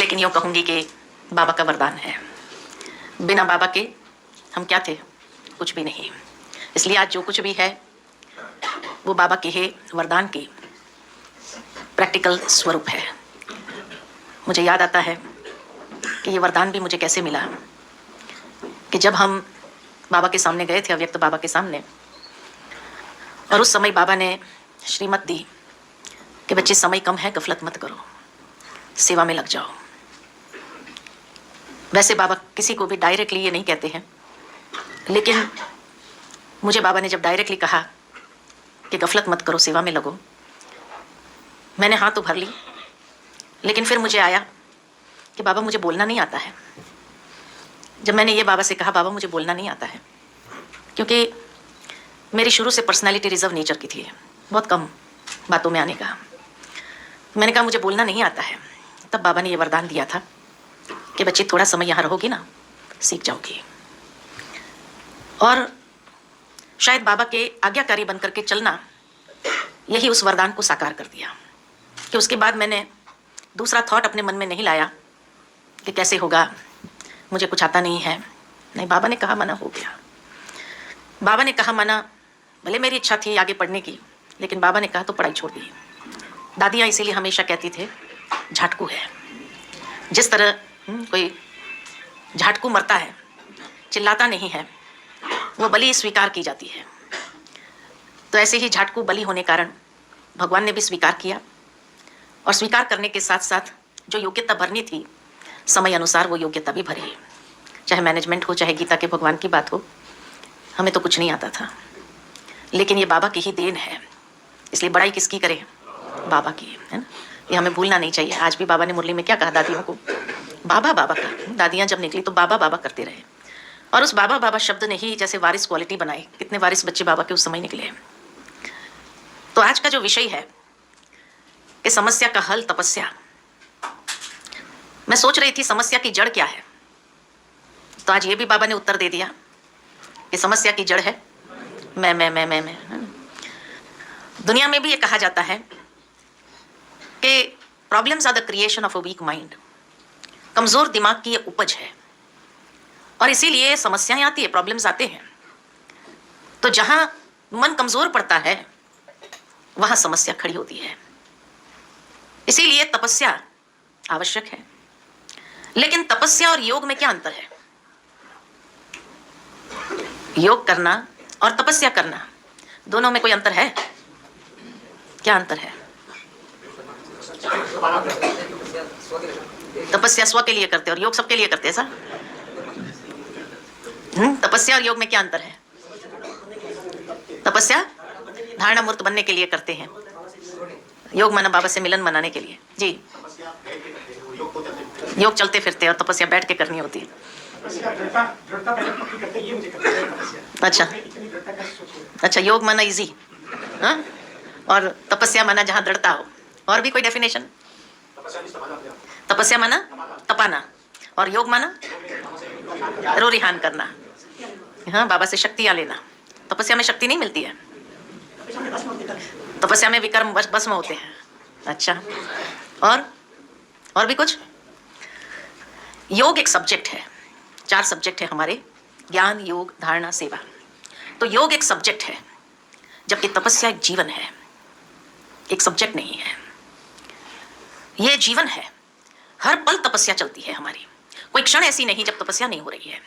लेकिन यूँ कहूँगी कि बाबा का वरदान है। बिना बाबा के हम क्या थे? कुछ भी नहीं। इसलिए आज जो कुछ भी है वो बाबा के ही वरदान की प्रैक्टिकल स्वरूप है। मुझे याद आता है कि ये वरदान भी मुझे कैसे मिला कि जब हम बाबा के सामने गए थे, अव्यक्त बाबा के सामने, और उस समय बाबा ने श्रीमत दी कि बच्चे समय कम है, गफलत मत करो, सेवा में लग जाओ। वैसे बाबा किसी को भी डायरेक्टली ये नहीं कहते हैं, लेकिन मुझे बाबा ने जब डायरेक्टली कहा कि गफलत मत करो, सेवा में लगो, मैंने हाँ तो भर ली। लेकिन फिर मुझे आया कि बाबा मुझे बोलना नहीं आता है। जब मैंने ये बाबा से कहा बाबा मुझे बोलना नहीं आता है, क्योंकि मेरी शुरू से पर्सनालिटी रिजर्व नेचर की थी, बहुत कम बातों में आने का। मैंने कहा मुझे बोलना नहीं आता है। तब बाबा ने ये वरदान दिया था कि बच्चे थोड़ा समय यहाँ रहोगी ना, सीख जाओगी। और शायद बाबा के आज्ञाकारी बनकर के चलना यही उस वरदान को साकार कर दिया कि उसके बाद मैंने दूसरा थॉट अपने मन में नहीं लाया कि कैसे होगा, मुझे कुछ आता नहीं है। नहीं, बाबा ने कहा मना हो गया। बाबा ने कहा मना, भले मेरी इच्छा थी आगे पढ़ने की, लेकिन बाबा ने कहा तो पढ़ाई छोड़ दी। दादियाँ इसीलिए हमेशा कहती थे झाटकू है। जिस तरह कोई झाटकू मरता है, चिल्लाता नहीं है, वो बलि स्वीकार की जाती है। तो ऐसे ही झाटकू बलि होने कारण भगवान ने भी स्वीकार किया, और स्वीकार करने के साथ साथ जो योग्यता भरनी थी समय अनुसार वो योग्यता भी भरी। चाहे मैनेजमेंट हो, चाहे गीता के भगवान की बात हो, हमें तो कुछ नहीं आता था, लेकिन ये बाबा की ही देन है। इसलिए बड़ाई किसकी करें? बाबा की, है ना। ये हमें भूलना नहीं चाहिए। आज भी बाबा ने मुरली में क्या कहा दादियों को? बाबा बाबा का। दादियाँ जब निकली तो बाबा बाबा करते रहे, और उस बाबा बाबा शब्द ने ही जैसे वारिस क्वालिटी बनाई। कितने वारिस बच्चे बाबा के उस समय निकले। तो आज का जो विषय है कि समस्या का हल तपस्या, मैं सोच रही थी समस्या की जड़ क्या है, तो आज ये भी बाबा ने उत्तर दे दिया कि समस्या की जड़ है मैं। दुनिया में भी ये कहा जाता है कि problems are the creation of a weak mind. कमजोर दिमाग की ये उपज है, और इसीलिए समस्याएं आती है, प्रॉब्लम्स आते हैं। तो जहां मन कमजोर पड़ता है वहां समस्या खड़ी होती है। इसीलिए तपस्या आवश्यक है। लेकिन तपस्या और योग में क्या अंतर है? योग करना और तपस्या करना, दोनों में कोई अंतर है? क्या अंतर है? तपस्या स्व के लिए करते और योग सबके लिए करते हैं सर। तपस्या और योग में क्या अंतर है? तपस्या धारणा मूर्त बनने के लिए करते हैं, योग माना बाबा से मिलन मनाने के लिए। जी, योग चलते फिरते और तपस्या बैठ के करनी होती है। अच्छा, योग माना इजी, हाँ, और तपस्या माना जहाँ दृढ़ता हो। और भी कोई डेफिनेशन? तपस्या माना तपाना, और योग माना रो रिहान करना, हाँ, बाबा से शक्तियाँ लेना। तपस्या में शक्ति नहीं मिलती है, तपस्या में विकर्म भस्म होते हैं। अच्छा, और भी कुछ? योग एक सब्जेक्ट है, 4 सब्जेक्ट है हमारे, ज्ञान, योग, धारणा, सेवा। तो योग एक सब्जेक्ट है, जबकि तपस्या एक जीवन है, एक सब्जेक्ट नहीं है। यह जीवन है। हर पल तपस्या चलती है हमारी। कोई क्षण ऐसी नहीं जब तपस्या नहीं हो रही है।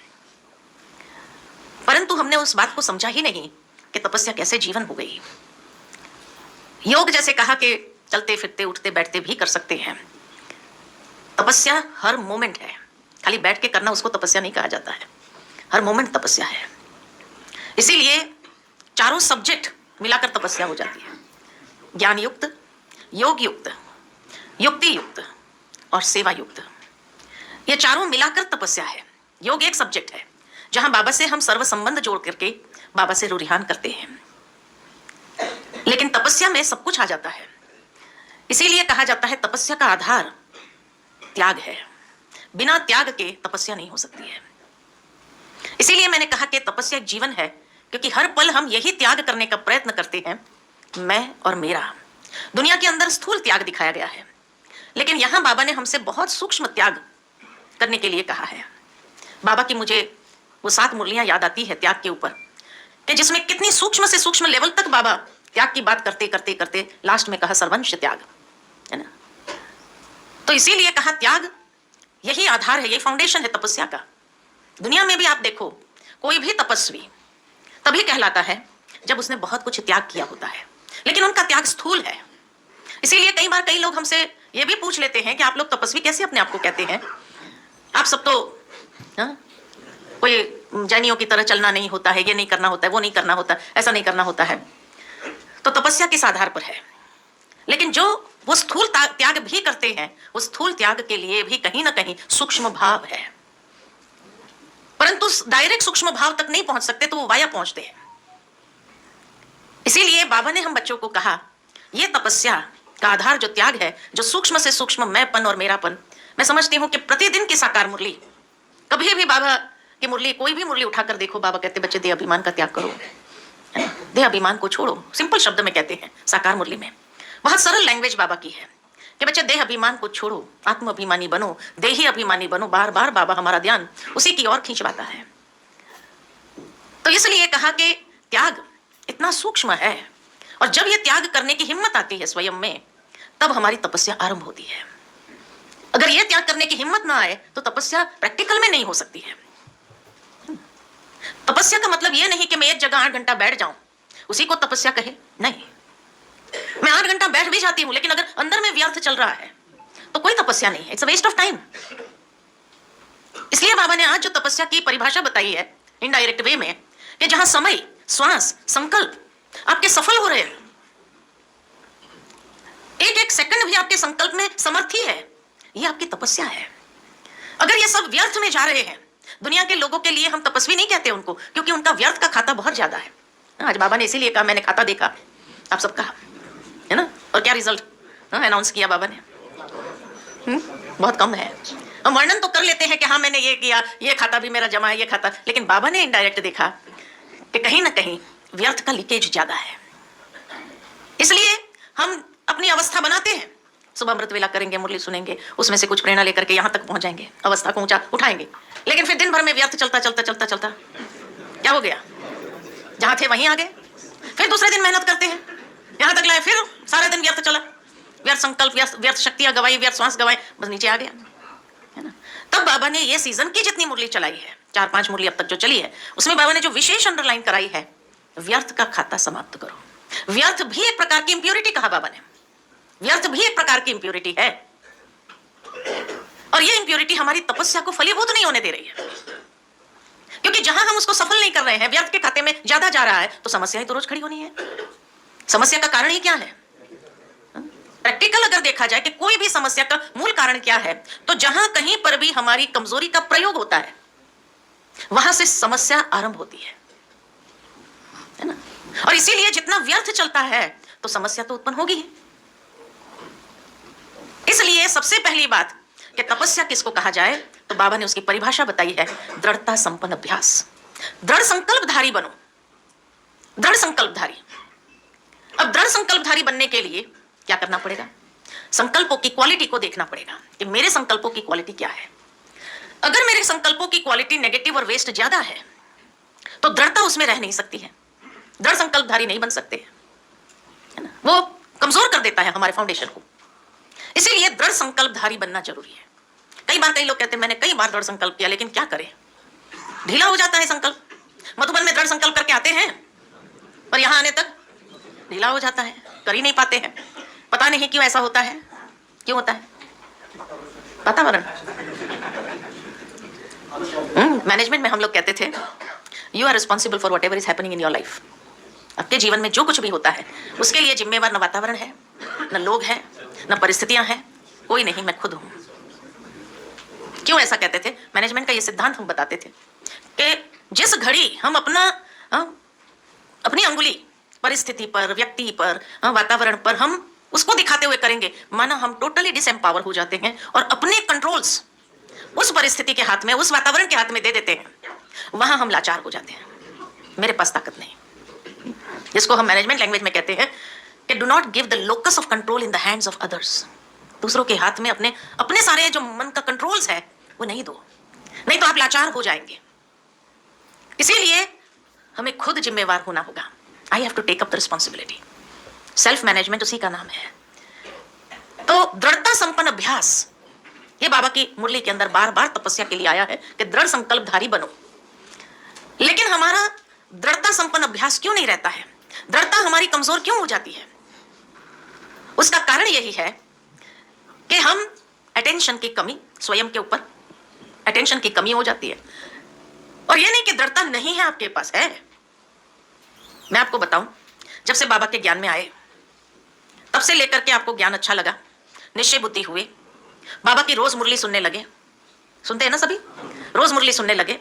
परंतु हमने उस बात को समझा ही नहीं कि तपस्या कैसे जीवन हो गई। योग जैसे कहा कि चलते फिरते उठते बैठते भी कर सकते हैं। तपस्या हर मोमेंट है। खाली बैठ के करना उसको तपस्या नहीं कहा जाता है, हर मोमेंट तपस्या है। इसीलिए चारों सब्जेक्ट मिलाकर तपस्या हो जाती है। ज्ञान युक्त, योग युक्त, युक्ति युक्त और सेवा युक्त, ये चारों मिलाकर तपस्या है। योग एक सब्जेक्ट है जहां बाबा से हम सर्व संबंध जोड़ करके बाबा से रुरिहान करते हैं, लेकिन तपस्या में सब कुछ आ जाता है। इसीलिए कहा जाता है तपस्या का आधार त्याग है। बिना त्याग के तपस्या नहीं हो सकती है। इसीलिए मैंने कहा कि तपस्या एक जीवन है, क्योंकि हर पल हम यही त्याग करने का प्रयत्न करते हैं, मैं और मेरा। दुनिया के अंदर स्थूल त्याग दिखाया गया है, लेकिन यहां बाबा ने हमसे बहुत सूक्ष्म त्याग करने के लिए कहा है। बाबा की मुझे वो 7 मुरलियां याद आती है त्याग के ऊपर, कि जिसमें कितनी सूक्ष्म से सूक्ष्म लेवल तक बाबा त्याग की बात करते करते करते लास्ट में कहा सर्वंश त्याग, है ना। तो इसीलिए कहा त्याग यही आधार है, यही फाउंडेशन है तपस्या का। दुनिया में भी आप देखो, कोई भी तपस्वी तभी कहलाता है जब उसने बहुत कुछ त्याग किया होता है, लेकिन उनका त्याग स्थूल है। इसीलिए कई बार कई लोग हमसे ये भी पूछ लेते हैं कि आप लोग तपस्वी कैसे अपने आप को कहते हैं, आप सब तो कोई जैनियों की तरह चलना नहीं होता है, ये नहीं करना होता है, वो नहीं करना होता, ऐसा नहीं करना होता है। तो तपस्या किस आधार पर है? लेकिन जो वो स्थूल त्याग भी करते हैं, उस स्थूल त्याग के लिए भी कहीं ना कहीं सूक्ष्म भाव है, परंतु डायरेक्ट सूक्ष्म भाव तक नहीं पहुंच सकते, तो वो वाया पहुंचते हैं। इसीलिए बाबा ने हम बच्चों को कहा, ये तपस्या का आधार जो त्याग है, जो सूक्ष्म से सूक्ष्म मैंपन और मेरापन। मैं समझती हूं कि प्रतिदिन की साकार मुरली, कभी भी बाबा की मुरली, कोई भी मुरली उठाकर देखो, बाबा कहते बच्चे देह अभिमान का त्याग करो, देह अभिमान को छोड़ो। सिंपल शब्द में कहते हैं साकार मुरली में, बहुत सरल लैंग्वेज बाबा की है कि बच्चे देह अभिमान को छोड़ो, आत्म अभिमानी बनो, देही अभिमानी बनो। बार बार बाबा हमारा ध्यान उसी की ओर खींचवाता है। तो इसलिए कहा कि त्याग इतना सूक्ष्म है, और जब ये त्याग करने की हिम्मत आती है स्वयं में, तब हमारी तपस्या आरंभ होती है। अगर ये त्याग करने की हिम्मत ना आए तो तपस्या प्रैक्टिकल में नहीं हो सकती है। तपस्या का मतलब ये नहीं कि मैं एक जगह 8 घंटा बैठ जाऊं, उसी को तपस्या कहे, नहीं। मैं 8 घंटा बैठ भी जाती हूं, लेकिन अगर अंदर में व्यर्थ चल रहा है तो कोई तपस्या नहीं है, it's a waste of time. इसलिए बाबा ने आज जो तपस्या की परिभाषा बताई है इनडायरेक्ट वे में, कि जहां समय, श्वास, संकल्प आपके सफल हो रहे हैं, एक एक सेकंड भी आपके संकल्प में समर्थी है, ये आपकी तपस्या है। अगर ये सब व्यर्थ में जा रहे हैं, दुनिया के लोगों के लिए हम तपस्वी नहीं कहते उनको, क्योंकि उनका व्यर्थ का खाता बहुत ज्यादा है। आज बाबा ने इसीलिए कहा, मैंने खाता देखा आप सबका, है ना, और क्या रिजल्ट अनाउंस किया बाबा ने, बहुत कम है। हम वर्णन तो कर लेते हैं कि हाँ मैंने ये किया, ये खाता भी मेरा जमा है, ये खाता, लेकिन बाबा ने इनडायरेक्ट देखा कि कहीं ना कहीं व्यर्थ का लीकेज ज्यादा है। इसलिए हम अपनी अवस्था बनाते हैं, सुबह अमृत वेला करेंगे, मुरली सुनेंगे, उसमें से कुछ प्रेरणा लेकर के यहां तक पहुंच जाएंगे, अवस्था को ऊंचा उठाएंगे, लेकिन फिर दिन भर में व्यर्थ चलता चलता चलता चलता क्या हो गया, जहां थे वहीं आ गए। फिर दूसरे दिन मेहनत करते हैं, यहां तक लाए, फिर सारा दिन व्यर्थ चला, व्यर्थ संकल्प, व्यर्थ शक्तियां गवाई, व्यर्थ श्वास गवाए, बस नीचे आ गया, है ना। तब बाबा ने ये सीजन की जितनी मुरली चलाई है, 4-5 मुरली अब तक जो चली है, उसमें बाबा ने जो विशेष अंडरलाइन कराई है, व्यर्थ का खाता समाप्त करो। व्यर्थ भी एक प्रकार की इंप्योरिटी कहा बाबा ने, व्यर्थ भी एक प्रकार की इंप्योरिटी है, और ये इंप्योरिटी हमारी तपस्या को फलीभूत नहीं होने दे रही है, क्योंकि जहां हम उसको सफल नहीं कर रहे हैं, व्यर्थ के खाते में ज्यादा जा रहा है, तो समस्याएं तो रोज खड़ी होनी है। समस्या का कारण ही क्या है? प्रैक्टिकल अगर देखा जाए कि कोई भी समस्या का मूल कारण क्या है, तो जहां कहीं पर भी हमारी कमजोरी का प्रयोग होता है, वहां से समस्या आरंभ होती है ना। और इसीलिए जितना व्यर्थ चलता है तो समस्या तो उत्पन्न होगी। इसलिए सबसे पहली बात कि तपस्या किसको कहा जाए, तो बाबा ने उसकी परिभाषा बताई है, दृढ़ता संपन्न अभ्यास। दृढ़ संकल्पधारी बनो, दृढ़ संकल्पधारी। अब दृढ़ संकल्पधारी बनने के लिए क्या करना पड़ेगा? संकल्पों की क्वालिटी को देखना पड़ेगा कि मेरे संकल्पों की क्वालिटी क्या है। अगर मेरे संकल्पों की क्वालिटी नेगेटिव और वेस्ट ज्यादा है, तो दृढ़ता उसमें रह नहीं सकती है, दृढ़ संकल्पधारी नहीं बन सकते, है ना, वो कमजोर कर देता है हमारे फाउंडेशन को। इसीलिए दृढ़ संकल्पधारी बनना जरूरी है। कई बार कई लोग कहते हैं मैंने कई बार दृढ़ संकल्प किया, लेकिन क्या करें, ढीला हो जाता है संकल्प। मधुबन में दृढ़ संकल्प करके आते हैं, पर यहां आने तक ढीला हो जाता है, कर ही नहीं पाते हैं। पता नहीं क्यों ऐसा होता है, क्यों होता है? वातावरण। मैनेजमेंट में हम लोग कहते थे, you are responsible for whatever is happening in your life. आपके जीवन में जो कुछ भी होता है उसके लिए जिम्मेवार न वातावरण है, न लोग हैं, न परिस्थितियां हैं, कोई नहीं, मैं खुद हूं। क्यों ऐसा कहते थे? मैनेजमेंट का ये सिद्धांत हम बताते थे कि जिस घड़ी हम अपनी अंगुली परिस्थिति पर, व्यक्ति पर, वातावरण पर हम उसको दिखाते हुए करेंगे, माना हम टोटली डिसएम्पावर हो जाते हैं और अपने कंट्रोल्स उस परिस्थिति के हाथ में, उस वातावरण के हाथ में दे देते हैं, वहां हम लाचार हो जाते हैं, मेरे पास ताकत नहीं। जिसको हम मैनेजमेंट लैंग्वेज में कहते हैं कि do not give the locus of control in the hands of others. दूसरों के हाथ में अपने अपने सारे जो मन का कंट्रोल्स है वो नहीं दो, नहीं तो आप लाचार हो जाएंगे। इसीलिए हमें खुद जिम्मेवार होना होगा। I have to take up the responsibility. Self management उसी का नाम है। तो दृढ़ता संपन्न अभ्यास, ये बाबा की मुरली के अंदर बार बार तपस्या के लिए आया है कि दृढ़ संकल्पधारी बनो। लेकिन हमारा दृढ़ता संपन्न अभ्यास क्यों नहीं रहता है? दृढ़ता हमारी कमजोर क्यों हो जाती है? उसका कारण यही है कि हम अटेंशन की कमी, स्वयं के ऊपर अटेंशन की कमी हो जाती है। और यह नहीं कि दृढ़ता नहीं है, आपके पास है। मैं आपको बताऊं, जब से बाबा के ज्ञान में आए तब से लेकर के आपको ज्ञान अच्छा लगा, निश्चय बुद्धि हुए, बाबा की रोज मुरली सुनने लगे। सुनते हैं ना सभी? रोज मुरली सुनने लगे।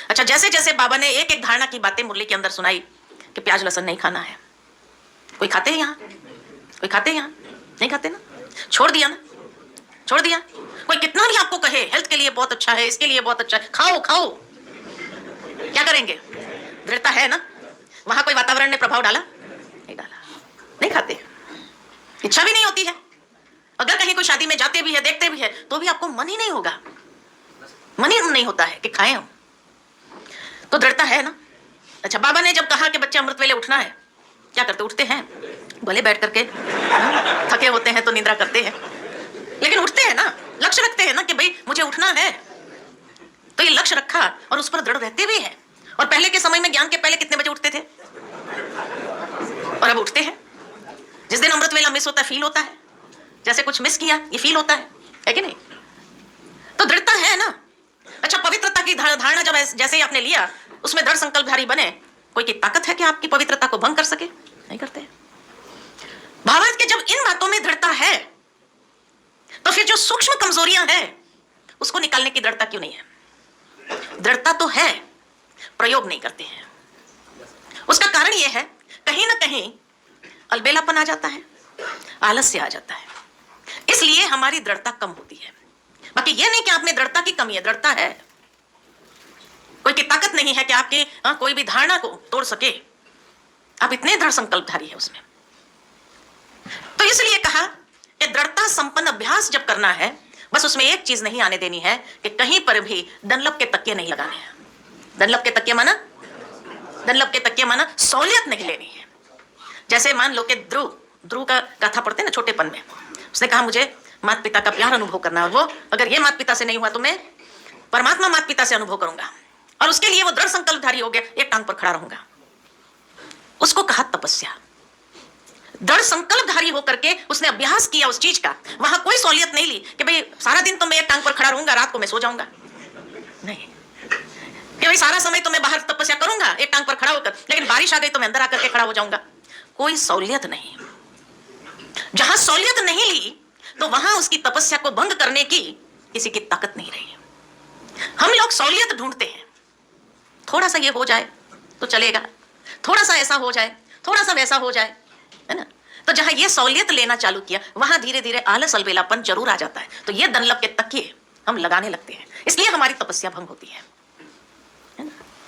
अच्छा, जैसे जैसे बाबा ने एक एक धारणा की बातें मुरली के अंदर सुनाई कि प्याज लहसुन नहीं खाना है। कोई खाते हैं यहाँ? कोई खाते हैं यहाँ? नहीं खाते ना? छोड़ दिया ना? छोड़ दिया। कोई कितना भी आपको कहे हेल्थ के लिए बहुत अच्छा है, इसके लिए बहुत अच्छा है, खाओ खाओ, क्या करेंगे? दृढ़ता है ना? वहां कोई वातावरण ने प्रभाव डाला? नहीं डाला, नहीं खाते। इच्छा भी नहीं होती है। अगर कहीं कोई शादी में जाते भी है, देखते भी है, तो भी आपको मन ही नहीं होगा, मन ही नहीं होता है कि खाएं हम। तो दृढ़ता है ना? अच्छा, बाबा ने जब कहा कि बच्चे अमृत वेले उठना है, क्या करते? उठते हैं, भले बैठ करके थके होते हैं तो निद्रा करते हैं, लेकिन उठते हैं ना, लक्ष्य रखते हैं ना कि भाई मुझे उठना है। तो ये लक्ष्य रखा और उस पर दृढ़ रहते भी हैं। और पहले के समय में ज्ञान के पहले कितने बजे उठते थे? और अब उठते हैं। जिस दिन अमृत वेला मिस होता है, फील होता है जैसे कुछ मिस किया, ये फील होता है कि नहीं? तो दृढ़ता है ना? अच्छा, पवित्रता की धारणा जब जैसे ही आपने लिया, उसमें दृढ़ संकल्पधारी बने, कोई की ताकत है कि आपकी पवित्रता को भंग कर सके? नहीं करते। भावार्थ के जब इन बातों में दृढ़ता है, तो फिर जो सूक्ष्म कमजोरियां हैं उसको निकालने की दृढ़ता क्यों नहीं है? दृढ़ता तो है, प्रयोग नहीं करते हैं। उसका कारण यह है, कहीं ना कहीं अलबेलापन आ जाता है, आलस्य आ जाता है, इसलिए हमारी दृढ़ता कम होती है। बाकी यह नहीं कि आप में दृढ़ता की कमी है, दृढ़ता है। कोई की ताकत नहीं है कि आपकी कोई भी धारणा को तोड़ सके। आप इतने दृढ़ संकल्पधारी है उसमें। तो इसलिए कहा कि दृढ़ता संपन्न अभ्यास जब करना है, बस उसमें एक चीज नहीं आने देनी है कि कहीं पर भी डनलप के तकिए नहीं लगाने हैं। डनलप के तकिए माना, डनलप के तकिए माना सहूलियत नहीं लेनी है। जैसे मान लो कि ध्रुव का गाथा पढ़ते ना छोटेपन में, उसने कहा मुझे माता पिता का प्यार अनुभव करना है, वो अगर ये माता पिता से नहीं हुआ तो मैं परमात्मा माता पिता से अनुभव करूंगा। और उसके लिए वो दृढ़ संकल्पधारी हो गया, एक टांग पर खड़ा रहूंगा। उसको कहा तपस्या। दृढ़ संकल्पधारी होकर के उसने अभ्यास किया उस चीज का। वहां कोई सहूलियत नहीं ली कि भाई सारा दिन तो मैं एक टांग पर खड़ा रहूंगा, रात को मैं सो जाऊंगा। नहीं कि भाई सारा समय तो मैं बाहर तपस्या करूंगा एक टांग पर खड़ा होकर, लेकिन बारिश आ गई तो मैं अंदर आकर के खड़ा हो जाऊंगा। कोई सहूलियत नहीं। जहां सहूलियत नहीं ली तो वहां उसकी तपस्या को भंग करने की किसी की ताकत नहीं रही। हम लोग सहूलियत ढूंढते हैं, थोड़ा सा ये हो जाए तो चलेगा, थोड़ा सा ऐसा हो जाए, थोड़ा सा वैसा हो जाए, है ना? तो जहां ये सहूलियत लेना चालू किया, वहां धीरे धीरे आलस अलबेलापन जरूर आ जाता है। तो ये डनलप के तकिए हम लगाने लगते हैं, इसलिए हमारी तपस्या भंग होती है ना?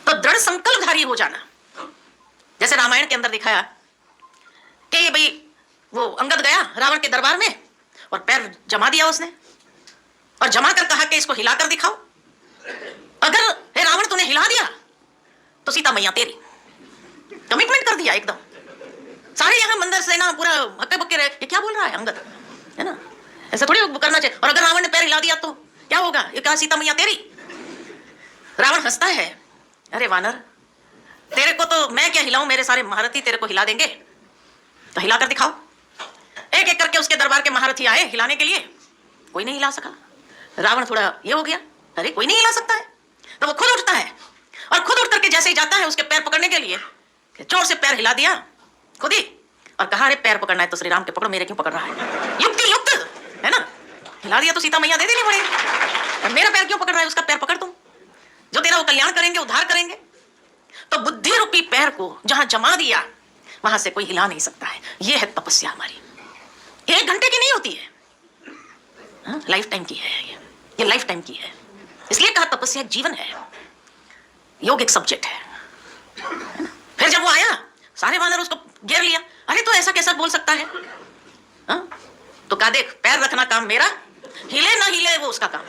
तो दृढ़ संकल्पधारी हो जाना, जैसे रामायण के अंदर दिखाया कि भाई वो अंगद गया रावण के दरबार में और पैर जमा दिया उसने, और जमा कर कहा कि इसको हिलाकर दिखाओ। अगर हे रावण तूने हिला दिया तो सीता मैया तेरी। कमिटमेंट कर दिया एकदम। सारे यहां मंदिर से ना पूरा हक्के बक्के रहे, ये क्या बोल रहा है अंगद, है ना? ऐसा थोड़ी करना चाहिए। और अगर रावण ने पैर हिला दिया तो क्या होगा? ये कहा सीता मैया तेरी। रावण हंसता है, अरे वानर, तेरे को तो मैं क्या हिलाऊं, मेरे सारे महारथी तेरे को हिला देंगे, तो हिलाकर दिखाओ। एक एक करके उसके दरबार के महारथी आए हिलाने के लिए, कोई नहीं हिला सका। रावण थोड़ा ये हो गया, अरे कोई नहीं हिला सकता है। तो वो खुद उठता है और खुद उठ करके जैसे ही जाता है उसके पैर पकड़ने के लिए, जोर से पैर हिला दिया खुद ही, और कहा अरे पैर पकड़ना है तो श्री राम के पकड़ो, मेरे क्यों पकड़ रहा है? युक्ति युक्त है ना? हिला दिया तो सीता मैया दे देनी पड़ेगी, और मेरा पैर क्यों पकड़ रहा है? उसका पैर पकड़ तुम, जो तेरा वो कल्याण करेंगे, उद्धार करेंगे। तो बुद्धि रूपी पैर को जहां जमा दिया वहां से कोई हिला नहीं सकता है। यह है तपस्या हमारी। 1 घंटे की नहीं होती है, लाइफ टाइम की है। ये लाइफ टाइम की है, इसलिए कहा तपस्या एक जीवन है, योग एक सब्जेक्ट है ना? फिर जब वो आया सारे वानर उसको घेर लिया, अरे तो ऐसा कैसा बोल सकता है? तो कहा देख पैर रखना काम मेरा, हिले ना हिले वो उसका काम।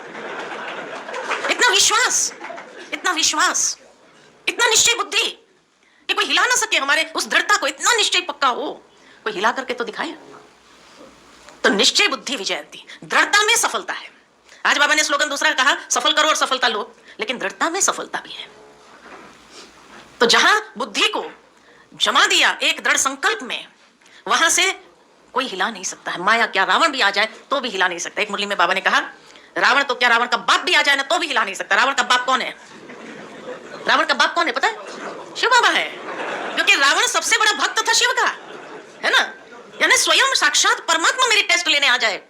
इतना विश्वास, इतना विश्वास, इतना निश्चय बुद्धि कि कोई हिला ना सके हमारे उस दृढ़ता को, इतना निश्चय पक्का हो, कोई हिला करके तो दिखाए। तो निश्चय बुद्धि विजयती, दृढ़ता में सफलता है। आज बाबा ने स्लोगन दूसरा कहा, सफल करो और सफलता लो, लेकिन दृढ़ता में सफलता भी है। तो जहां बुद्धि को जमा दिया एक दृढ़ संकल्प में, वहां से कोई हिला नहीं सकता है। माया क्या रावण भी आ जाए तो भी हिला नहीं सकता। एक मुरली में बाबा ने कहा, रावण तो क्या रावण का बाप भी आ जाए ना तो भी हिला नहीं सकता। रावण का बाप कौन है? रावण का बाप कौन है पता है? शिव बाबा है, क्योंकि रावण सबसे बड़ा भक्त था शिव का, है ना। यानी स्वयं साक्षात परमात्मा मेरी टेस्ट लेने आ जाए,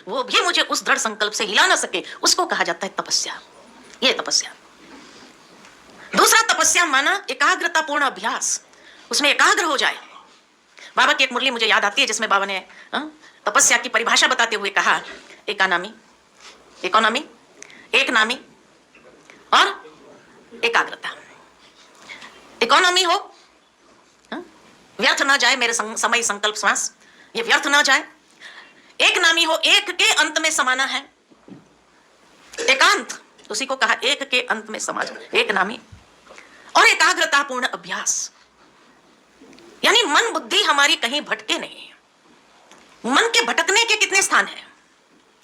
वो भी मुझे उस दृढ़ संकल्प से हिला ना सके, उसको कहा जाता है तपस्या। ये तपस्या। दूसरा तपस्या माना एकाग्रता पूर्ण अभ्यास, उसमें एकाग्र हो जाए। बाबा की एक मुरली मुझे याद आती है जिसमें बाबा ने तपस्या की परिभाषा बताते हुए कहा, इकोनॉमी, एक नामी और एकाग्रता। इकोनॉमी हो, व्यर्थ ना जाए मेरे समय संकल्प श्वास, ये व्यर्थ ना जाए। एक नामी हो, एक के अंत में समाना है। एकांत उसी को कहा, एक के अंत में समा जाए, एक नामी। और एकाग्रता पूर्ण अभ्यास, यानी मन बुद्धि हमारी कहीं भटके नहीं। मन के भटकने के कितने स्थान हैं?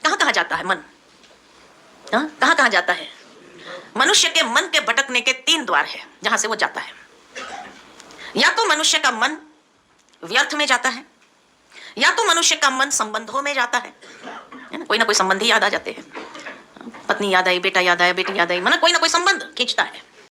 कहां कहां जाता है मन? कहां कहां जाता है? मनुष्य के मन के भटकने के 3 द्वार है जहां से वो जाता है। या तो मनुष्य का मन व्यर्थ में जाता है, या तो मनुष्य का मन संबंधों में जाता है ना, कोई ना कोई संबंधी याद आ जाते हैं। पत्नी याद आई, बेटा याद आया, बेटी याद आई, माना कोई ना कोई संबंध खींचता है।